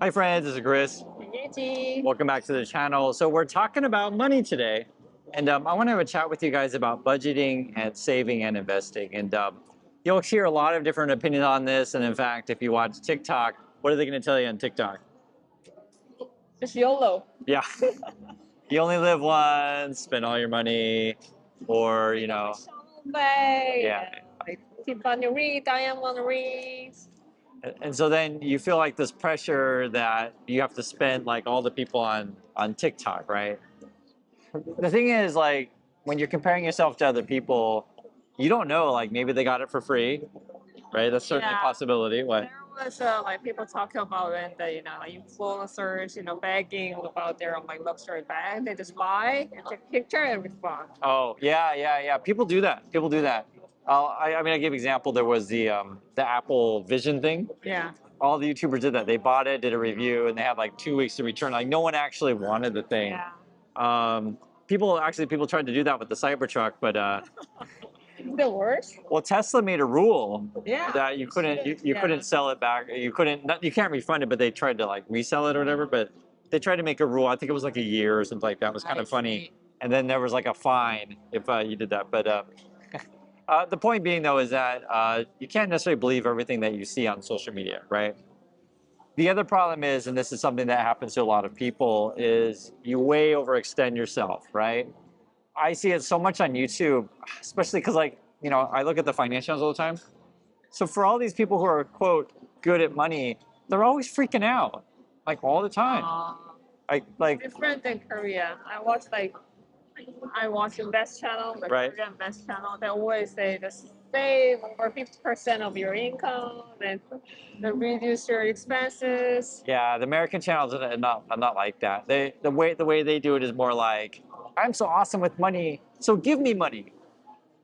Hi friends, this is Chris. Welcome back to the channel. So we're talking about money today. And I want to have a chat with you guys about budgeting and saving and investing. And you'll hear a lot of different opinions on this. And in fact, if you watch TikTok, what are they going to tell you on TikTok? Just YOLO. Yeah. You only live once, spend all your money, or, you know. Yeah. Like Tiffany Reed, Diamond Reeds. And so then you feel like this pressure that you have to spend like all the people on TikTok, right? The thing is, like, when you're comparing yourself to other people, you don't know, like, maybe they got it for free, right? That's certainly a possibility. What? There was like people talking about when the like influencers begging about their like luxury bag. They just buy and take a picture and respond. Oh, yeah. People do that. People do that. I mean, I give example. There was the Apple Vision thing. Yeah. All the YouTubers did that. They bought it, did a review, and they had like 2 weeks to return. Like no one actually wanted the thing. Yeah. People tried to do that with the Cybertruck, but The worst. well, Tesla made a rule Yeah. that you couldn't sell it back. You can't refund it, but they tried to like resell it or whatever. But they tried to make a rule. I think it was like a year or something like that. It was kind of funny. And then there was like a fine if you did that. But the point being though is that you can't necessarily believe everything that you see on social media, right? The other problem is, and this is something that happens to a lot of people, is you way overextend yourself, right? I see it so much on YouTube, especially because, like, you know, I look at the finance channels all the time. So for all these people who are, quote, good at money, they're always freaking out, like, all the time. Like different than Korea. I watch Invest channel, the Right. Korean Invest channel. They always say just save over 50% of your income and reduce your expenses. Yeah, the American channels are not like that. The way they do it is more like, I'm so awesome with money, so give me money.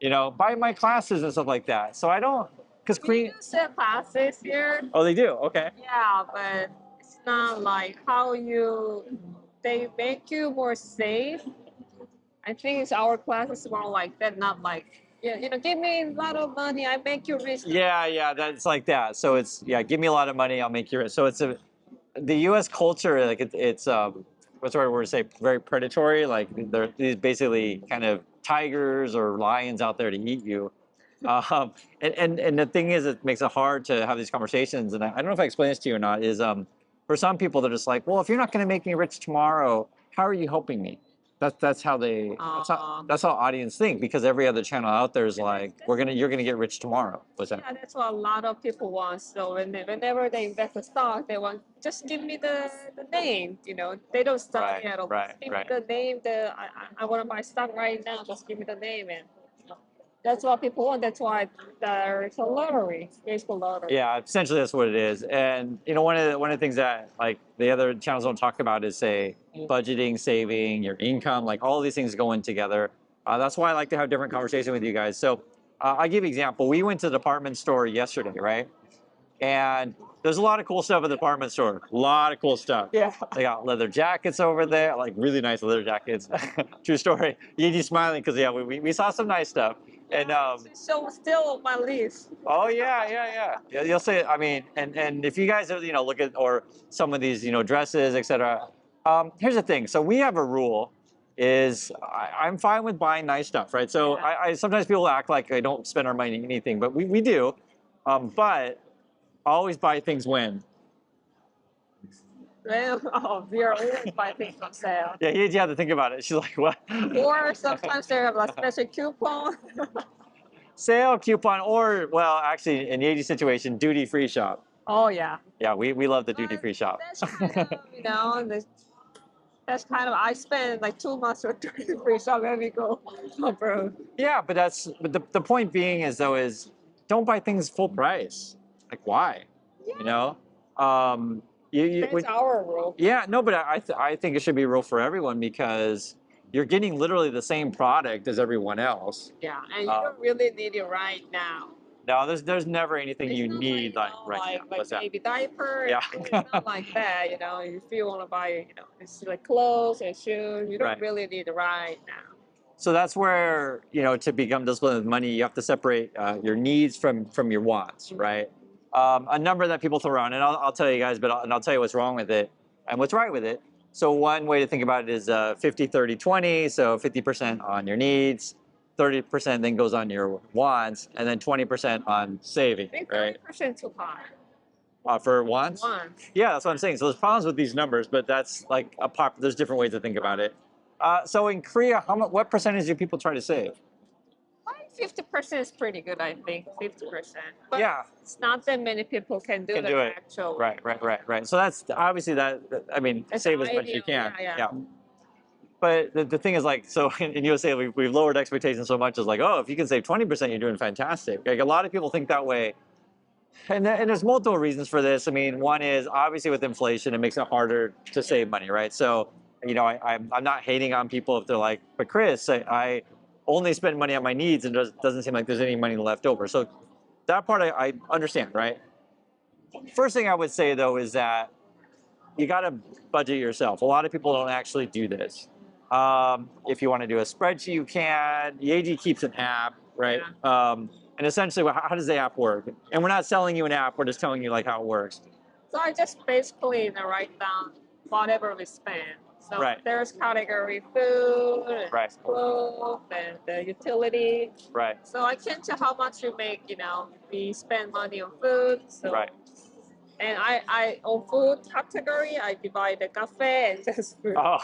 You know, buy my classes and stuff like that. So I don't, because We do sell classes here. Oh, they do. Okay. Yeah, but it's not like they make you more safe. I think it's our class is more like that, not like, give me a lot of money, I make you rich. Yeah, that's like that. So it's, yeah, give me a lot of money, I'll make you rich. So it's the U.S. culture, like it's what's the right word to say? Very predatory. Like they're these basically kind of tigers or lions out there to eat you. And the thing is, it makes it hard to have these conversations. And I don't know if I explained this to you or not. Is for some people they're just like, well, if you're not going to make me rich tomorrow, how are you helping me? That's how audience think, because every other channel out there is like, you're gonna get rich tomorrow. What's that? Yeah, that's what a lot of people want. So whenever they invest in stock, they want just give me the name. They don't study at all. Just give me the name. I want to buy stock right now. Just give me the name, and that's what people want. That's why there's a lottery. There's a lottery. Yeah, essentially that's what it is. And one of the things that like the other channels don't talk about is, say, budgeting, saving, your income, like all of these things go in together. That's why I like to have different conversations with you guys. So I'll give you an example. We went to the department store yesterday, right? And there's a lot of cool stuff at the department store. A lot of cool stuff. Yeah. They got leather jackets over there, like really nice leather jackets. True story. Yiji's smiling because, yeah, we saw some nice stuff. And so still on my list. Oh yeah. You'll say. I mean, and if you guys look at or some of these dresses, etc. Here's the thing. So we have a rule. Is I'm fine with buying nice stuff, right? So I sometimes people act like I don't spend our money on anything, but we do. But always buy things when. Well, we are always buying things on sale. Yeah, you have to think about it. She's like, what? Or sometimes they have a special coupon. Sale, coupon, or, well, actually, in the 80 situation, duty-free shop. Oh, yeah. Yeah, we love the duty-free shop. That's kind of, that's kind of, I spend like 2 months with duty-free shop every go. Oh, bro. Yeah, but the point being is, though, is don't buy things full price. Like, why? Yeah. That's our rule. Yeah, no, but I think it should be a rule for everyone, because you're getting literally the same product as everyone else. Yeah, and you don't really need it right now. No, there's never anything you need like right now. Like baby diaper. Yeah. It's not like that. If you want to buy, it's like clothes and shoes. You don't really need it right now. So that's where, to become disciplined with money, you have to separate your needs from your wants, right? a number that people throw around, and I'll tell you guys, and I'll tell you what's wrong with it and what's right with it. So one way to think about it is 50, 30, 20. So 50% on your needs, 30% then goes on your wants, and then 20% on saving, I think right? 30% too high. For wants? Wants. Yeah, that's what I'm saying. So there's problems with these numbers, but that's like there's different ways to think about it. So in Korea, what percentage do people try to save? Like 50% is pretty good, I think. 50%. But Yeah. it's not that many people can do the actual. Right. So that's obviously I mean, It's save as much as you ideal, can. yeah. But the thing is, like, so in USA, we've lowered expectations so much. It's like, oh, if you can save 20%, you're doing fantastic. Like, a lot of people think that way. And there's multiple reasons for this. I mean, one is obviously with inflation, it makes it harder to save money, right? So, I'm not hating on people if they're like, but Chris, I only spend money on my needs and it doesn't seem like there's any money left over. So that part I understand, right? First thing I would say, though, is that you got to budget yourself. A lot of people don't actually do this. If you want to do a spreadsheet, you can. Yeji keeps an app, right? Yeah. And essentially, how does the app work? And we're not selling you an app. We're just telling you like how it works. So I just basically write down whatever we spend. So there's category food, and clothes, and the utility. Right. So I can tell how much you make. We spend money on food. So. Right. And I on food category, I divide the cafe and just food. Oh.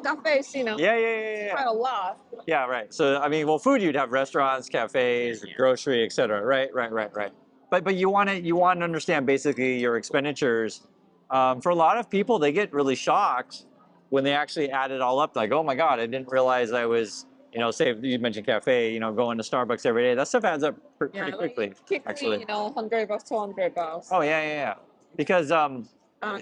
Cafes, Yeah. quite a lot. Yeah, right. So, I mean, well, food, you'd have restaurants, cafes, grocery, etc. Right. But you want to understand basically your expenditures. For a lot of people, they get really shocked when they actually add it all up. Like, oh my God, I didn't realize I was, say you mentioned cafe, going to Starbucks every day. That stuff adds up pretty quickly. Actually, $100 to $200. Oh yeah. Because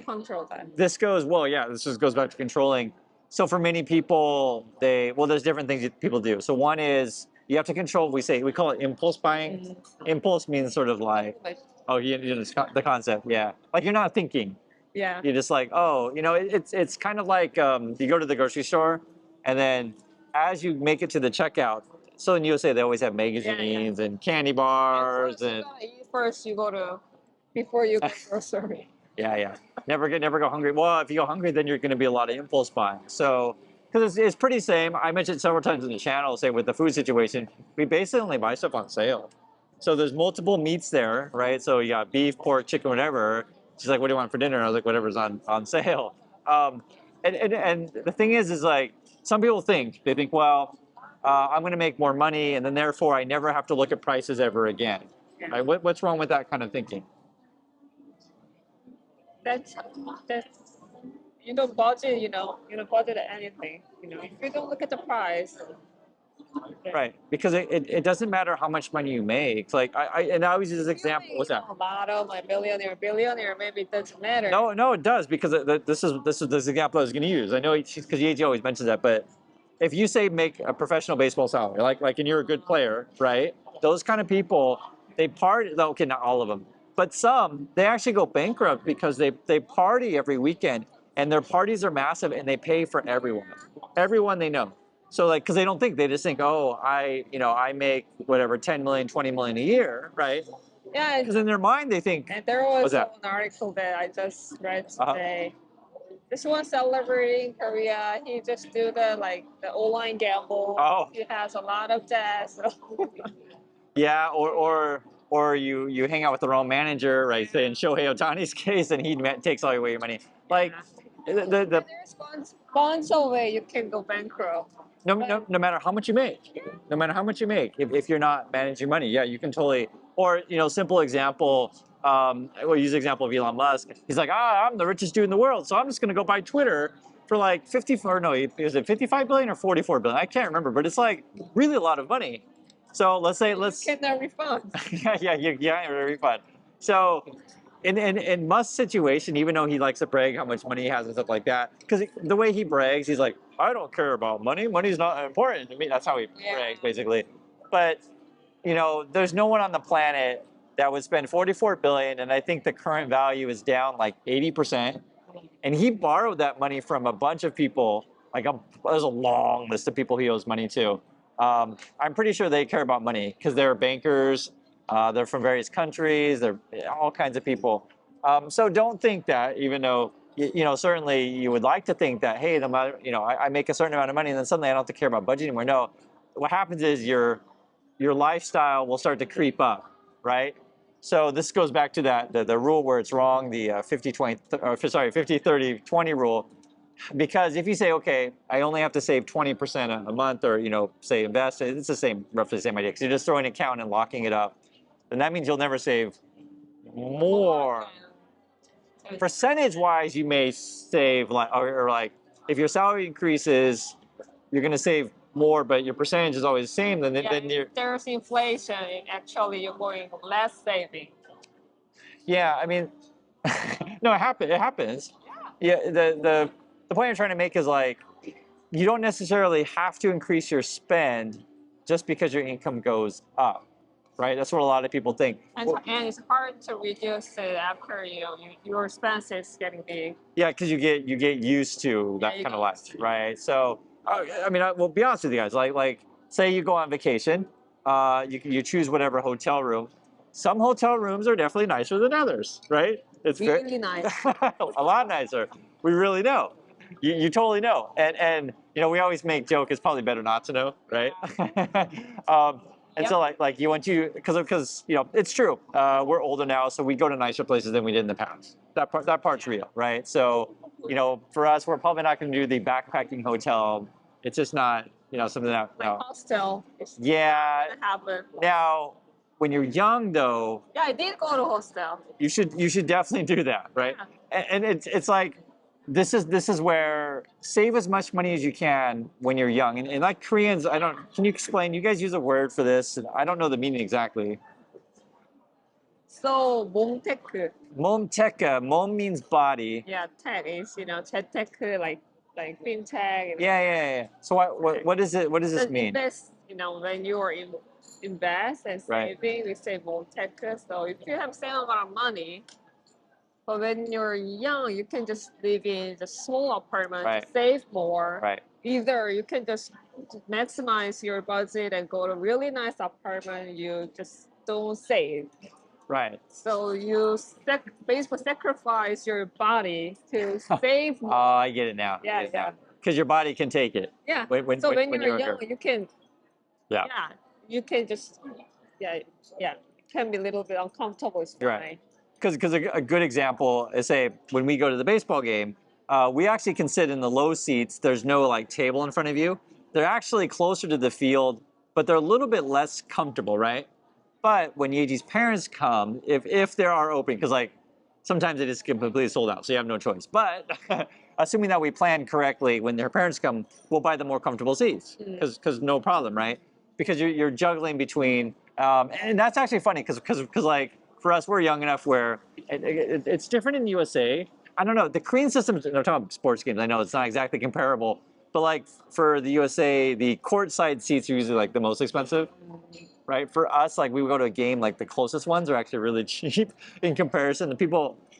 control that. This goes This just goes back to controlling. So for many people, there's different things that people do. So one is you have to control. We call it impulse buying. Mm-hmm. Impulse means sort of like, the concept. Yeah, like you're not thinking. Yeah. You're just like, it's kind of like you go to the grocery store, and then as you make it to the checkout. So in USA, they always have magazines and candy bars and. First, you go to before you go to grocery. Yeah. Never go hungry. Well, if you go hungry, then you're going to be a lot of impulse buying. So, because it's pretty same. I mentioned several times in the channel, say with the food situation, we basically only buy stuff on sale. So there's multiple meats there, right? So you got beef, pork, chicken, whatever. She's like, "What do you want for dinner?" I was like, "Whatever's on sale." And the thing is like some people think well, I'm going to make more money, and then therefore I never have to look at prices ever again. Right? What's wrong with that kind of thinking? That's you don't budget, you don't budget anything. If you don't look at the price. Right, because it doesn't matter how much money you make. Like I always use this example. What's that? Lotto, my billionaire, maybe it doesn't matter. No, it does because this is this example I was going to use. I know because Yeji always mentions that, but if you say make a professional baseball salary, like and you're a good player, right? Those kind of people, they party. Okay, not all of them, but some they actually go bankrupt because they party every weekend and their parties are massive and they pay for everyone they know. So like, because they don't think, they just think, oh, I make whatever 10 million, 20 million a year, right? Yeah. Because in their mind they think. And there was an article that I just read today. This one celebrity in Korea, he just do the online gamble. Oh. He has a lot of debt. So. Yeah, or you hang out with the wrong manager, right? Say in Shohei Ohtani's case, and he takes all your money. Like there's bunch of way you can go bankrupt. No matter how much you make, if you're not managing money, you can totally. Or simple example. We'll use the example of Elon Musk. He's like, I'm the richest dude in the world, so I'm just gonna go buy Twitter for like 54. No, is it 55 billion or 44 billion? I can't remember, but it's like really a lot of money. So let's say you can refund. yeah, refund. So in Musk's situation, even though he likes to brag how much money he has and stuff like that, because the way he brags, he's like, I don't care about money. Money's not important to me. That's how he brags, basically. But there's no one on the planet that would spend 44 billion, and I think the current value is down like 80%. And he borrowed that money from a bunch of people. There's a long list of people he owes money to. I'm pretty sure they care about money because they're bankers. They're from various countries. They're all kinds of people. So don't think that, even though certainly you would like to think that, hey, I make a certain amount of money and then suddenly I don't have to care about budget anymore. No, what happens is your lifestyle will start to creep up, right? So this goes back to the rule where it's wrong, the 50 30 20 rule. Because if you say, okay, I only have to save 20% a month, or say invest, it's roughly the same idea. Because you're just throwing an account and locking it up, then that means you'll never save more. Percentage-wise, you may save or like if your salary increases, you're going to save more, but your percentage is always the same. Then there's inflation. Actually, you're going less saving. Yeah, I mean, no, it happens. Yeah, the point I'm trying to make is like, you don't necessarily have to increase your spend just because your income goes up, right? That's what a lot of people think. And it's hard to reduce it after your expenses getting big. Yeah, because you get used to that kind of life, right? So, I mean, we'll be honest with you guys. Like, say you go on vacation, you choose whatever hotel room. Some hotel rooms are definitely nicer than others, right? It's really nice. A lot nicer. We really know. You totally know. And we always make joke. It's probably better not to know, right? And so like you want to, because it's true. We're older now, so we go to nicer places than we did in the past. That part's real, right? So for us, we're probably not going to do the backpacking hotel. It's just not something that hostel. Yeah. Happen. Now, when you're young, though. Yeah, I did go to hostel. You should definitely do that, right? Yeah. And it's like. This is where save as much money as you can when you're young. And like Koreans, can you explain? You guys use a word for this. I don't know the meaning exactly. So, 몸테크. 몸테크. Mom means body. Yeah, tech is, 재테크, like fintech. Yeah. So what is it? What does this mean? Invest, when you are invest and saving, we say 몸테크. So if you have same amount of money, but when you're young, you can just live in a small apartment, save more. Right. Either you can just maximize your budget and go to a really nice apartment. You just don't save. Right. So you basically sacrifice your body to save more. Oh, I get it now. Yeah. Because your body can take it. Yeah. When you're young, you can. Yeah. You can just. Yeah. It can be a little bit uncomfortable. It's fine. Right. Because a good example is, say, when we go to the baseball game, we actually can sit in the low seats. There's no table in front of you. They're actually closer to the field, but they're a little bit less comfortable, right? But when Yeji's parents come, if there are open, because sometimes it is completely sold out, so you have no choice. But assuming that we plan correctly, when their parents come, we'll buy the more comfortable seats, because no problem, right? Because you're juggling between, and that's actually funny, because for us, we're young enough where it's different in the USA. I don't know. The Korean system, they're talking about sports games. I know it's not exactly comparable. But for the USA, the courtside seats are usually the most expensive, right? For us, we would go to a game, the closest ones are actually really cheap in comparison.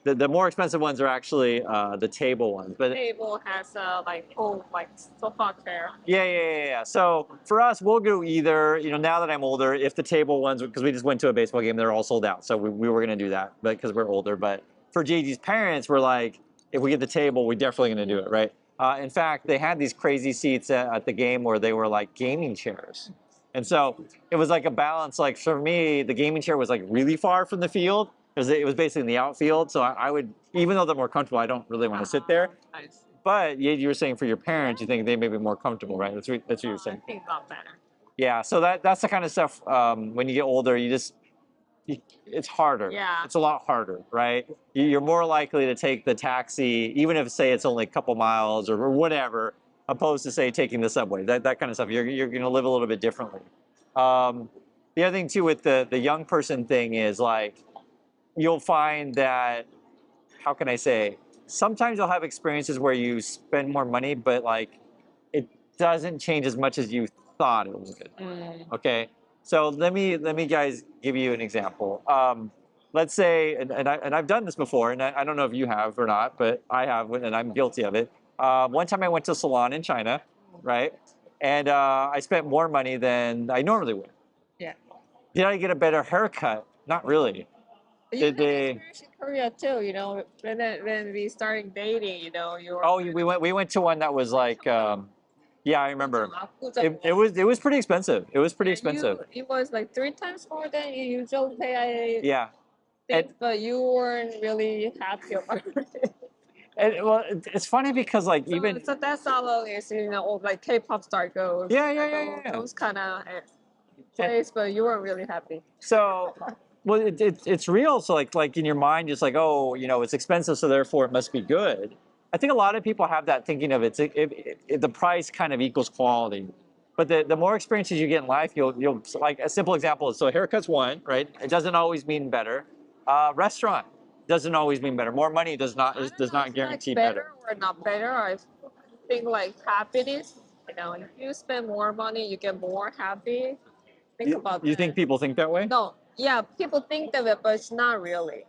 The more expensive ones are actually the table ones. But the table has sofa chair. Yeah. So for us, we'll go either. Now that I'm older, if the table ones, because we just went to a baseball game, they're all sold out. So we were gonna do that, but because we're older. But for JG's parents, we're like, if we get the table, we're definitely gonna do it, right? In fact, they had these crazy seats at the game where they were gaming chairs. And so it was a balance. For me, the gaming chair was really far from the field, because it was basically in the outfield. So I would, even though they're more comfortable, I don't really want to sit there. Nice. But you were saying for your parents, you think they may be more comfortable, right? That's what you were saying. I think about better. Yeah. So that's the kind of stuff. When you get older, it's harder. Yeah. It's a lot harder, right? You're more likely to take the taxi, even if say it's only a couple miles or whatever, opposed to say taking the subway. That kind of stuff. You're going to live a little bit differently. The other thing too with the young person thing is you'll find that, how can I say? Sometimes you'll have experiences where you spend more money, but it doesn't change as much as you thought it would. Okay. So let me guys give you an example. Let's say, and I've done this before, and I don't know if you have or not, but I have, and I'm guilty of it. One time I went to a salon in China, right? And I spent more money than I normally would. Yeah. Did I get a better haircut? Not really. You Did had they? experience in Korea too, you know, when we started dating, you know, you were Oh, we went to one that was like, yeah, I remember. It was pretty expensive. It was pretty expensive. It was like 3 times more than you usually pay. I Yeah, think, but you weren't really happy about it. well, it's funny because like So, even so that's all is, you know, like K-pop star goes. yeah. Those kind of And place, but you weren't really happy. so, well, it's real. So like in your mind, just like, oh, it's expensive, so therefore it must be good. I think a lot of people have that thinking of it, the price kind of equals quality. But the more experiences you get in life, you'll like a simple example is, so haircuts one, right? It doesn't always mean better. Restaurant doesn't always mean better. More money does not guarantee better. Or not better. I think like happiness. You know, if you spend more money, you get more happy. Think about You that. think people think that way? No, yeah, people think of it, but it's not really.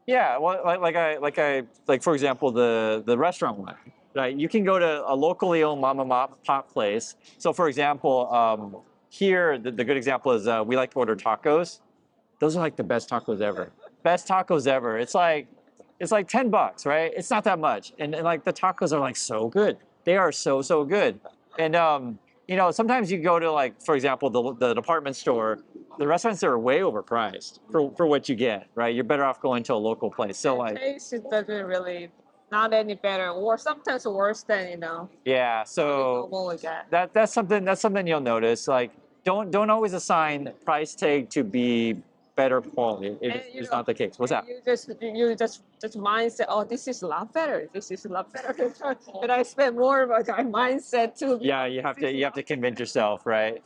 Yeah, well, like for example, the restaurant one, right? You can go to a locally owned mom and pop place. So, for example, here the good example is we like to order tacos. Those are like the best tacos ever. Best tacos ever. It's like $10, right? It's not that much, and like the tacos are like so good. They are so good, and sometimes you go to, like, for example, the department store. The restaurants there are way overpriced for what you get, right? You're better off going to a local place. So like, Taste it doesn't really not any better, or sometimes worse than yeah. So normal get. that's something you'll notice. Like, don't always assign price tag to be better quality. It's not the case. What's that? You just mindset. Oh, this is a lot better. This is a lot better. And I spend more, but my mindset too. Yeah, you have to convince yourself, right?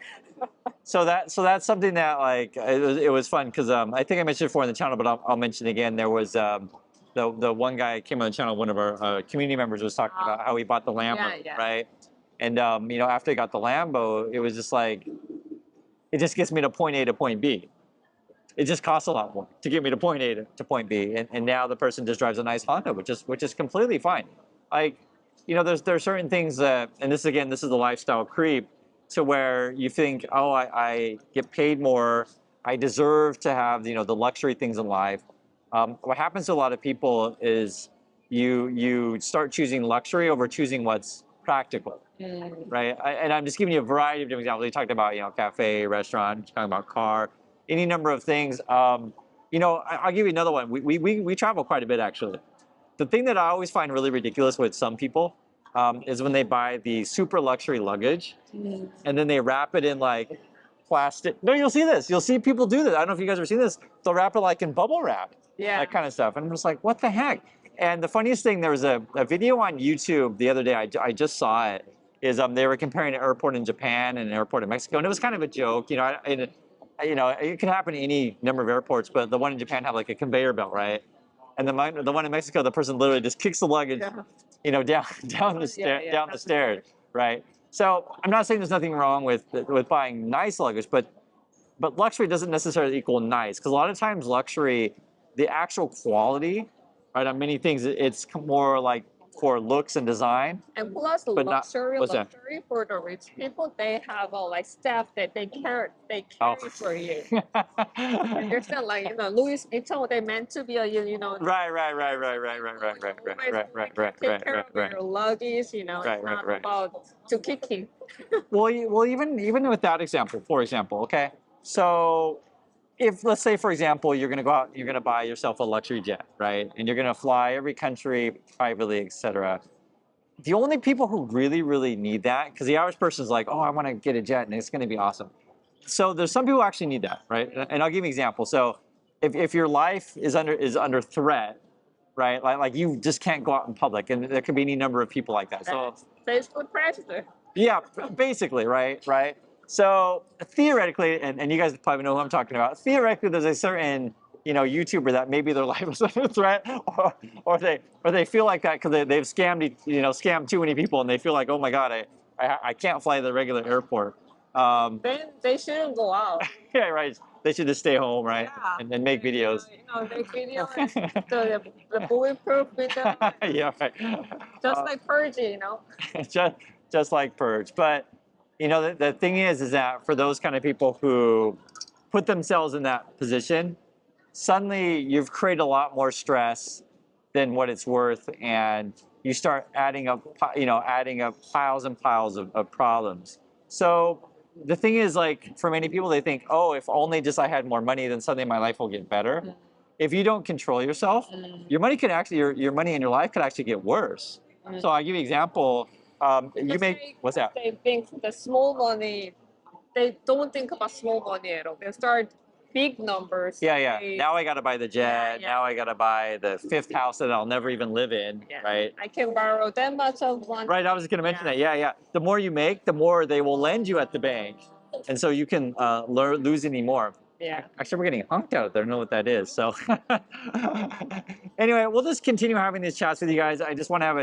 So that's something that, like, it was fun because I think I mentioned it before in the channel, but I'll mention it again. There was the one guy came on the channel. One of our community members was talking about how he bought the Lambo, yeah. right? And after he got the Lambo, it was just like, it just gets me to point A to point B. It just costs a lot more to get me to point A to point B, and now the person just drives a nice Honda, which is completely fine. Like, there's certain things that, and this is the lifestyle creep, to where you think, oh, I get paid more, I deserve to have the luxury things in life. What happens to a lot of people is you start choosing luxury over choosing what's practical, right? And I'm just giving you a variety of different examples. You talked about cafe, restaurant, talking about car, any number of things. I'll give you another one. We travel quite a bit, actually. The thing that I always find really ridiculous with some people is when they buy the super luxury luggage and then they wrap it in like plastic. No, you'll see this. You'll see people do this. I don't know if you guys ever seen this. They'll wrap it like in bubble wrap. Yeah. That kind of stuff. And I'm just like, what the heck? And the funniest thing, there was a video on YouTube the other day. I just saw it. Is they were comparing an airport in Japan and an airport in Mexico, and it was kind of a joke. It could happen in any number of airports, but the one in Japan had like a conveyor belt, right? And the one in Mexico, the person literally just kicks the luggage, down the stairs, right? So I'm not saying there's nothing wrong with buying nice luggage, but luxury doesn't necessarily equal nice, because a lot of times luxury, the actual quality, right, on many things, it's more like for looks and design. And plus, But not- luxury what's that? for the rich people, they have like staff that they carry for you. And there's not like Louis Vuitton. They meant to be Right. take care of your luggage. Right, It's right, not right. about to kicking. Well, even with that example, for example, okay. So if, let's say, for example, you're going to go out, you're going to buy yourself a luxury jet, right? And you're going to fly every country privately, etc. The only people who really, really need that, because the average person is like, oh, I want to get a jet and it's going to be awesome. So there's some people who actually need that, right? And I'll give you an example. So if your life is under threat, right? Like you just can't go out in public, and there could be any number of people like that. So Facebook predator. yeah, basically, right? So theoretically, and you guys probably know who I'm talking about. Theoretically, there's a certain YouTuber that maybe their life is under threat, or they feel like that because they've scammed too many people, and they feel like, oh my God, I can't fly to the regular airport. Then they shouldn't go out. Yeah, right. They should just stay home, right? Yeah. And make videos. Make videos. the bulletproof window. Yeah, right. Just like Purge, just like Purge. But the thing is that for those kind of people who put themselves in that position, suddenly you've created a lot more stress than what it's worth, and you start adding up, adding up piles and piles of problems. So the thing is, like, for many people, they think, oh, if only just I had more money, then suddenly my life will get better. If you don't control yourself, your money could actually, your money in your life could actually get worse. So I'll give you an example. You make, what's that? They think the small money, they don't think about small money at all. They start big numbers. Yeah. Now I got to buy the jet. Yeah. Now I got to buy the 5th house that I'll never even live in. Yeah. Right. I can borrow that much of one. Right. I was going to mention that. Yeah. The more you make, the more they will lend you at the bank, and so you can lose any more. Yeah. Actually, we're getting honked out there. I don't know what that is. So anyway, we'll just continue having these chats with you guys. I just want to have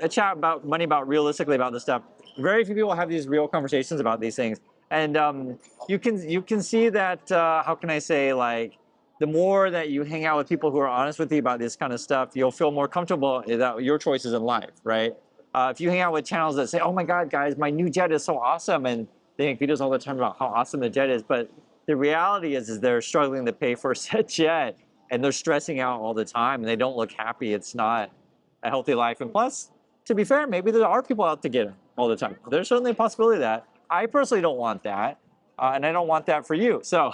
a chat about money, about realistically about this stuff. Very few people have these real conversations about these things. And you can see that, how can I say, like, the more that you hang out with people who are honest with you about this kind of stuff, you'll feel more comfortable about your choices in life, right? If you hang out with channels that say, oh my God, guys, my new jet is so awesome, and they make videos all the time about how awesome the jet is, but the reality is they're struggling to pay for said jet, and they're stressing out all the time, and they don't look happy. It's not a healthy life. And plus, to be fair, maybe there are people out to get them all the time. There's certainly a possibility of that. I personally don't want that, and I don't want that for you. So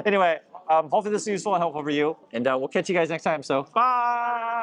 anyway, hopefully this is useful and helpful for you, and we'll catch you guys next time. So bye.